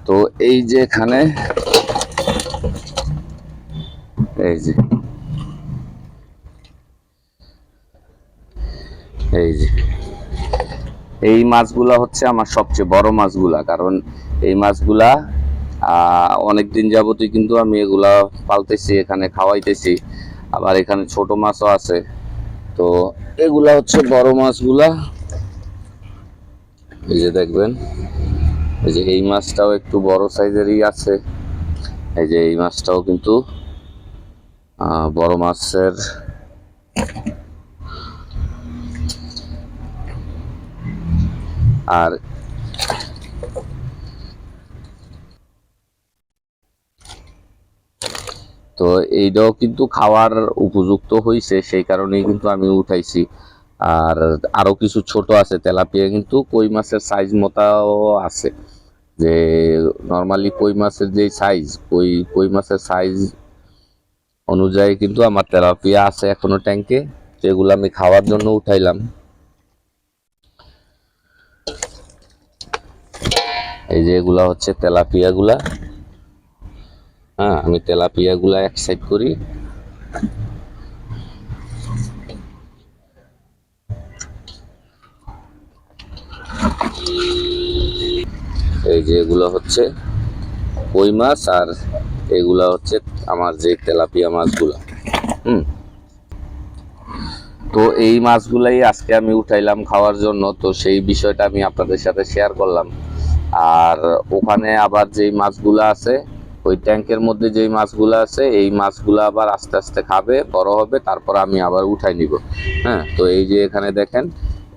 তো এই যে এখানে এই যে এই যে এই মাছগুলা হচ্ছে আমার সবচেয়ে বড় মাছগুলা, কারণ এই মাছগুলা অনেকদিন যাবতই কিন্তু আমি এগুলা পালতেছি, এখানে খাওয়াইতেছি। আবার এখানে ছোট মাছও আছে। তো এগুলা হচ্ছে বড় মাছগুলা। এই যে দেখবেন, এই যে এই মাছটাও একটু বড় সাইজেরই আছে। এই যে এই মাছটাও কিন্তু বড় মাছের। আর তো এইটাও কিন্তু খাওয়ার উপযুক্ত হয়েছে, সেই কারণেই কিন্তু আমি উঠাইছি। আর আরো কিছু ছোট আছে তেলাপিয়া, কিন্তু কই মাছের সাইজ মতাও আছে। যে নর্মালি কই মাছের যে সাইজ, কই মাছের সাইজ অনুযায়ী কিন্তু আমার তেলাপিয়া আছে এখনো ট্যাঙ্কে, যেগুলো আমি খাওয়ার জন্য উঠাইলাম। এই যে এগুলা হচ্ছে তেলাপিয়া গুলা। হ্যাঁ, আমি তেলাপিয়া গুলা এক সাইড করি। এই যে এগুলো হচ্ছে কই মাছ, আর এগুলা হচ্ছে আমার যে তেলাপিয়া মাছগুলা। তো এই মাছগুলাই আজকে আমি উঠাইলাম খাওয়ার জন্য, তো সেই বিষয়টা আমি আপনাদের সাথে শেয়ার করলাম। আর ওখানে আবার যেই মাছগুলা আছে, ওই ট্যাঙ্কের মধ্যে যেই মাছগুলা আছে, এই মাছগুলা আবার আস্তে আস্তে খাবে, বড় হবে, তারপর আমি আবার উঠাই নিব। হ্যাঁ, তো এই যে এখানে দেখেন,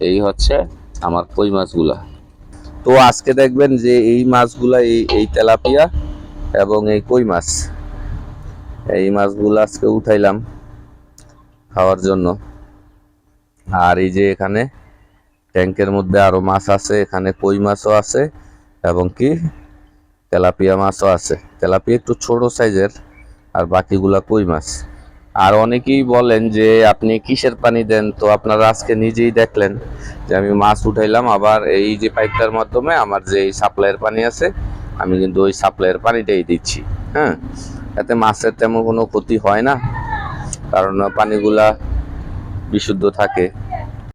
এই হচ্ছে আমার কই মাছগুলা। তো আজকে দেখবেন যে এই মাছগুলা, এই তেলাপিয়া এবং এই কই মাছ, এই মাছগুলো আজকে উঠাইলাম খাওয়ার জন্য। আর এই যে এখানে ট্যাঙ্কের মধ্যে আরো মাছ আছে, এখানে কই মাছও আছে এবং কি তেলাপিয়া মাছও আছে। তেলাপিয়া একটু ছোট সাইজের, আর বাকিগুলা কই মাছ। আর অনেকেই বলেন যে আপনি কিসের পানি দেন, তো আপনারা আজকে নিজেই দেখলেন যে আমি মাছ উঠাইলাম, আবার এই যে পাইপটার মাধ্যমে আমার যে সাপ্লাইয়ের পানি আছে, আমি কিন্তু ওই সাপ্লাইয়ের পানিটাই দিচ্ছি। হ্যাঁ, এতে মাছের তেমন কোনো ক্ষতি হয় না, কারণ পানিগুলা বিশুদ্ধ থাকে।